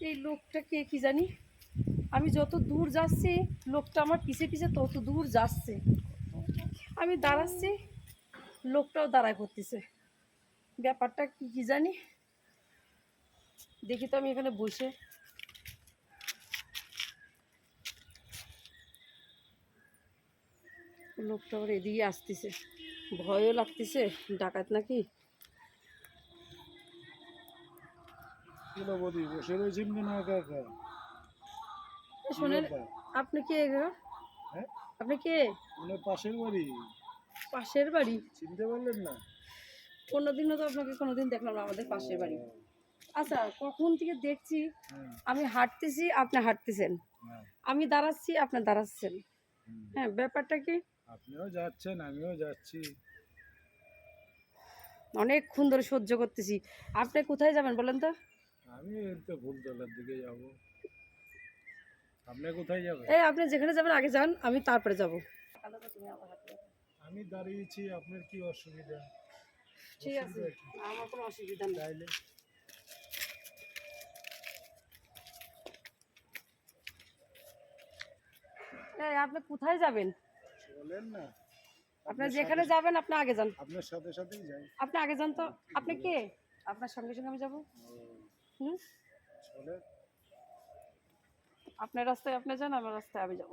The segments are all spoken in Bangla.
এই লোকটা কে কি জানি, আমি যত দূর যাচ্ছি লোকটা আমার পিছে পিছে তত দূর যাচ্ছে। আমি দাঁড়াচ্ছি, লোকটাও দাঁড়ায় পড়তেছে। ব্যাপারটা কি কি জানি, দেখি তো আমি এখানে বসে। লোকটা আবার এদিকে আসতেছে, ভয়ও লাগতেছে, ডাকাত নাকি। বসে রয়েছেন কেন একা একা? শোনেন, আপনি কে গো? হ্যাঁ, আপনি কে? মানে পাশের বাড়ি। পাশের বাড়ি? চিনতে পারলেন না? কোনোদিনও তো আপনাকে কোনোদিন দেখলাম না আমাদের পাশের বাড়ি। আচ্ছা, কখন থেকে দেখছি হুম, আমি হাঁটতেছি, আপনি হাঁটতেছেন, হ্যাঁ, আমি দাঁড়াচ্ছি, আপনি দাঁড়াচ্ছেন। হুম। হ্যাঁ, ব্যাপারটা কি? আপনিও যাচ্ছেন, আমিও যাচ্ছি। অনেকক্ষণ ধরে সহ্য করতেছি। আপনি কোথায় যাবেন বলেন তো? আমি এই তো ফুলতলার দিকে যাব। আপনি কোথায় যাবেন? এই আপনি যেখানে যাবেন আগে যান, আমি তারপরে যাব। আমি দাঁড়িয়েছি, আপনার কি অসুবিধা? ঠিক আছে, অসুবিধা কি? আমার কোনো অসুবিধা নেই। তাইলে এই আপনি কোথায় যাবেন? বলেন না। আপনি আপনার যেখানে সাথে যাবেন আপনি আগে যান। আপনার সাথে সাথেই যাই। আপনি আগে যান তো। আপনি কে? আপনার সঙ্গে সঙ্গে আমি যাব। ও, হুম, চলে আপনার রাস্তায় আপনি যান, আমার রাস্তায় আমি যাব,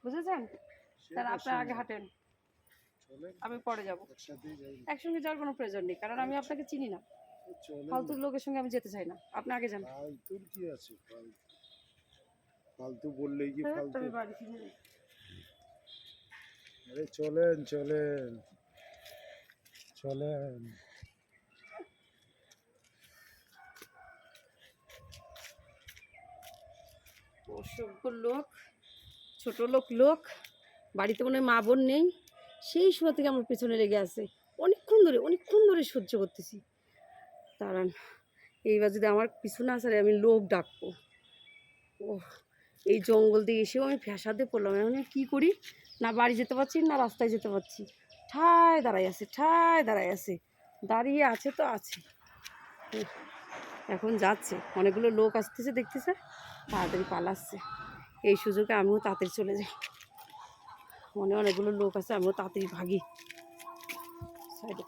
বুঝেছেন? তাহলে আপনি আগে হাঁটেন, চলে আমি পরে যাব। একসাথেই যাই। একসঙ্গে যাওয়ার কোনো প্রয়োজন নেই, কারণ আমি আপনাকে চিনি না। চলেন ফালতু না। লোকের সঙ্গে আমি যেতে চাই না, আপনি আগে যান। ফালতুর কি আছে? ফালতু বললেই কি হ্যাঁ, ফালতু? আমি বাড়ি ফিরে যাই। আরে চলেন চলেন চলেন। অসভ্য লোক, ছোট লোক লোক, বাড়িতে মনে হয় মা বোন নেই, সেই সময় থেকে আমার পেছনে লেগে আছে। অনেকক্ষণ ধরে সহ্য করতেছি। দাঁড়ান, এইবার যদি আমার পিছু না ছাড়ে আমি লোক ডাকবো। ও, এই জঙ্গল দিয়ে এসেও আমি ফ্যাসাদে পড়লাম। এখন আমি কী করি? না বাড়ি যেতে পারছি না রাস্তায় যেতে পারছি। ঠায় দাঁড়াই আছে, ঠায় দাঁড়াই আছে, দাঁড়িয়ে আছে তো আছে। উহ, এখন যাচ্ছে, অনেকগুলো লোক আসতেছে দেখতেছে, তাড়াতাড়ি পালাচ্ছে। এই সুযোগে আমিও তাড়াতাড়ি চলে যাই। অনেকগুলো লোক আছে, আমিও তাড়াতাড়ি ভাগি। সাইডে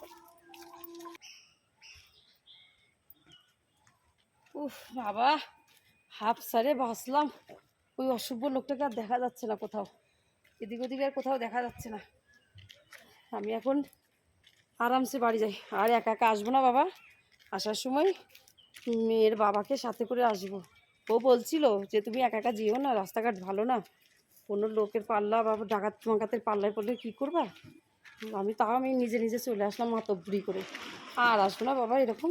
উফ বাবা, হাফ সারে বাঁচলাম। ওই অসভ্য লোকটাকে আর দেখা যাচ্ছে না কোথাও, এদিক ওদিক আর কোথাও দেখা যাচ্ছে না। আমি এখন আরামসে বাড়ি যাই, আর একা একা আসবো না বাবা। আসার সময় মেয়ের বাবাকে সাথে করে আসবো। ও বলছিল যে তুমি একা একা যেও না, রাস্তাঘাট ভালো না, কোনো লোকের পাল্লা বা ডাকাত মাকাতের পাল্লায় পড়লে কী করবা। আমি নিজে নিজে চলে আসলাম মাতব্বরি করে। আর আসবো না বাবা এরকম,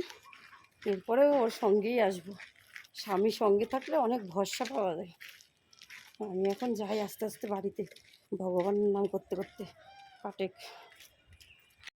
এরপরে ওর সঙ্গেই আসবো। স্বামী সঙ্গে থাকলে অনেক ভরসা পাওয়া যায়। আমি এখন যাই আস্তে আস্তে বাড়িতে, ভগবানের নাম করতে করতে। কাটেক।